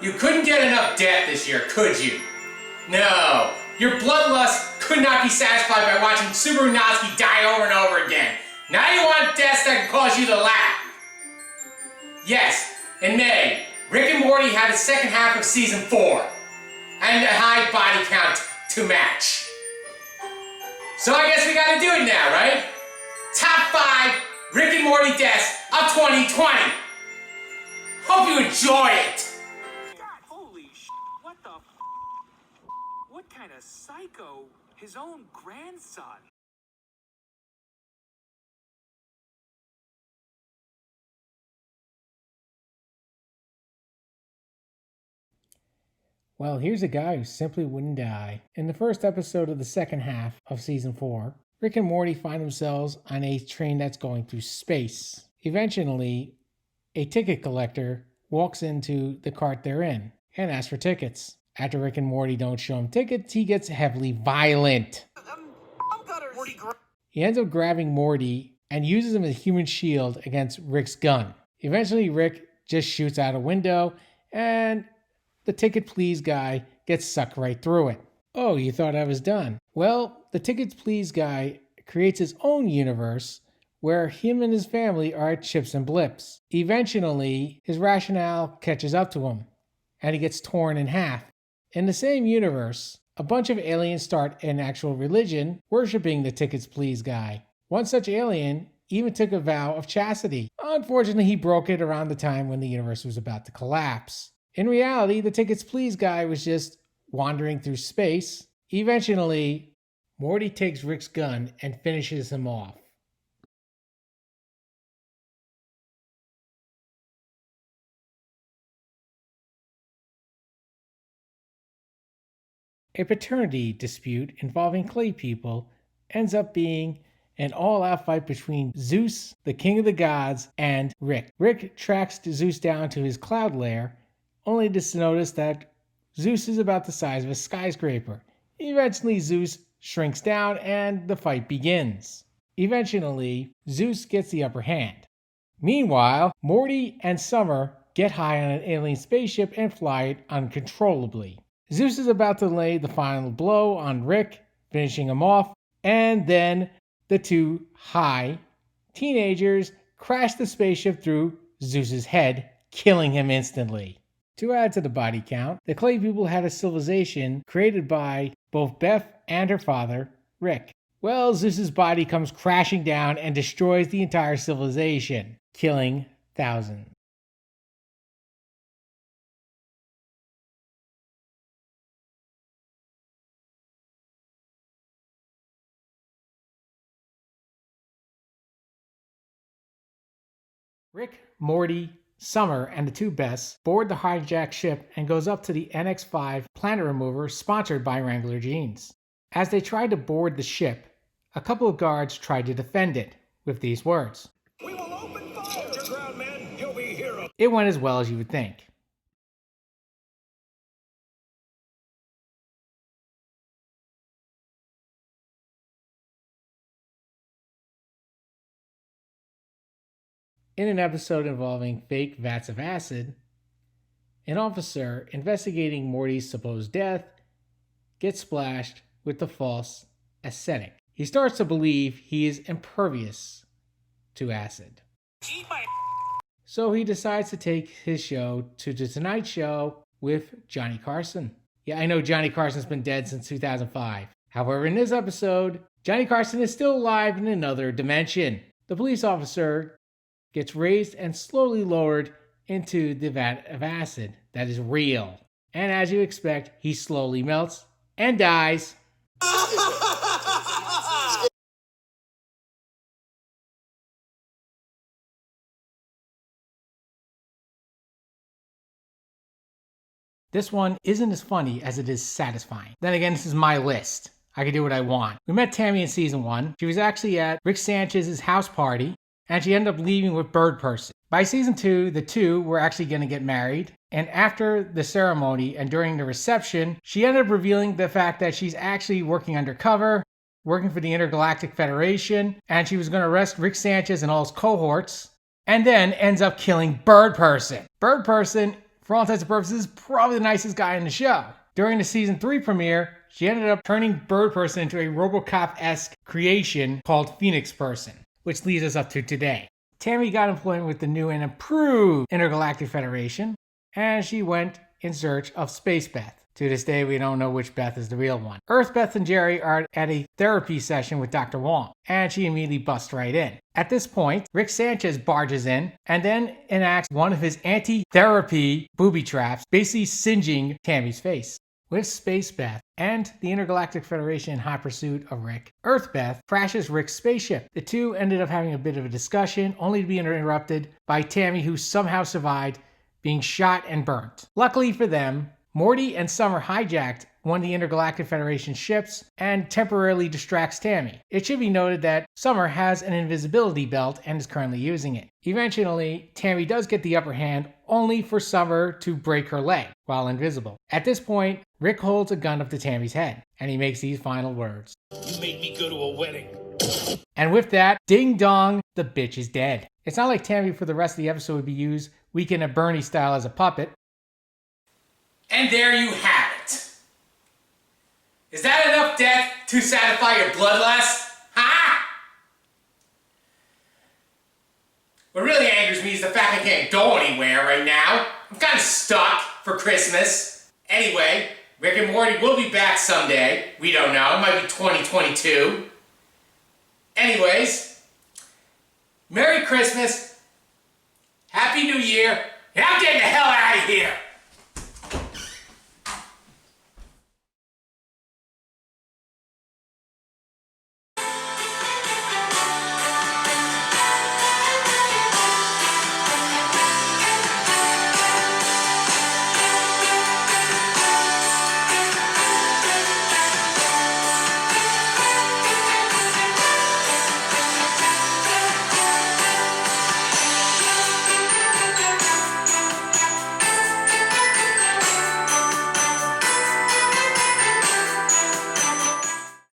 You couldn't get enough death this year, could you? No. Your bloodlust could not be satisfied by watching Subarunoski die over and over again. Now you want deaths that can cause you to laugh. Yes, in May, Rick and Morty had the second half of season 4. And a high body count to match. So I guess we gotta do it now, right? Top 5 Rick and Morty deaths of 2020. Hope you enjoy it. God, holy what the what kind of psycho? His own grandson. Well, here's a guy who simply wouldn't die. In the first episode of the second half of season 4, Rick and Morty find themselves on a train that's going through space. Eventually, a ticket collector walks into the cart they're in and asks for tickets. After Rick and Morty don't show him tickets, he gets heavily violent. He ends up grabbing Morty and uses him as a human shield against Rick's gun. Eventually, Rick just shoots out a window and the ticket please guy gets sucked right through it. Oh, you thought I was done? Well, the tickets please guy creates his own universe where him and his family are at chips and blips. Eventually, his rationale catches up to him and he gets torn in half. In the same universe, a bunch of aliens start an actual religion worshipping the tickets please guy. One such alien even took a vow of chastity. Unfortunately, he broke it around the time when the universe was about to collapse. In reality, the tickets please guy was just wandering through space. Eventually, Morty takes Rick's gun and finishes him off. A paternity dispute involving clay people ends up being an all-out fight between Zeus, the king of the gods, and Rick. Rick tracks Zeus down to his cloud lair, only to notice that Zeus is about the size of a skyscraper. Eventually, Zeus shrinks down and the fight begins. Eventually, Zeus gets the upper hand. Meanwhile, Morty and Summer get high on an alien spaceship and fly it uncontrollably. Zeus is about to lay the final blow on Rick, finishing him off, and then the two high teenagers crash the spaceship through Zeus's head, killing him instantly. To add to the body count, the clay people had a civilization created by both Beth and her father, Rick. Well, Zeus's body comes crashing down and destroys the entire civilization, killing thousands. Rick, Morty, Summer, and the two Beths board the hijacked ship and goes up to the NX-5 planet remover sponsored by Wrangler Jeans. As they tried to board the ship, a couple of guards tried to defend it with these words. "We will open fire! Hold your ground, man. You'll be hero." It went as well as you would think. In an episode involving fake vats of acid, an officer investigating Morty's supposed death gets splashed with the false acidic. He starts to believe he is impervious to acid. So he decides to take his show to The Tonight Show with Johnny Carson. Yeah, I know Johnny Carson's been dead since 2005. However, in this episode, Johnny Carson is still alive in another dimension. The police officer gets raised and slowly lowered into the vat of acid that is real. And as you expect, he slowly melts and dies. This one isn't as funny as it is satisfying. Then again, this is my list. I can do what I want. We met Tammy in season 1. She was actually at Rick Sanchez's house party, and she ended up leaving with Bird Person. By season 2, the two were actually going to get married, and after the ceremony and during the reception, she ended up revealing the fact that she's actually working undercover, working for the Intergalactic Federation, and she was going to arrest Rick Sanchez and all his cohorts, and then ends up killing Bird Person. Bird Person, For all intents and purposes, probably the nicest guy in the show. During the season 3 premiere, she ended up turning Bird Person into a RoboCop-esque creation called Phoenix Person, which leads us up to today. Tammy got employment with the new and improved Intergalactic Federation, and she went in search of Space Beth. To this day, we don't know which Beth is the real one. Earth Beth and Jerry are at a therapy session with Dr. Wong, and she immediately busts right in. At this point, Rick Sanchez barges in and then enacts one of his anti-therapy booby traps, basically singeing Tammy's face. With Space Beth and the Intergalactic Federation in hot pursuit of Rick, Earth Beth crashes Rick's spaceship. The two ended up having a bit of a discussion, only to be interrupted by Tammy, who somehow survived being shot and burnt. Luckily for them, Morty and Summer hijacked one of the Intergalactic Federation ships and temporarily distracts Tammy. It should be noted that Summer has an invisibility belt and is currently using it. Eventually, Tammy does get the upper hand, only for Summer to break her leg while invisible. At this point, Rick holds a gun up to Tammy's head, and he makes these final words. You made me go to a wedding. And with that, ding dong, the bitch is dead. It's not like Tammy for the rest of the episode would be used Weekend at Bernie style as a puppet. And there you have it. Is that enough death to satisfy your bloodlust? Ha! What really angers me is the fact I can't go anywhere right now. I'm kind of stuck for Christmas. Anyway, Rick and Morty will be back someday. We don't know. It might be 2022. Anyways, Merry Christmas.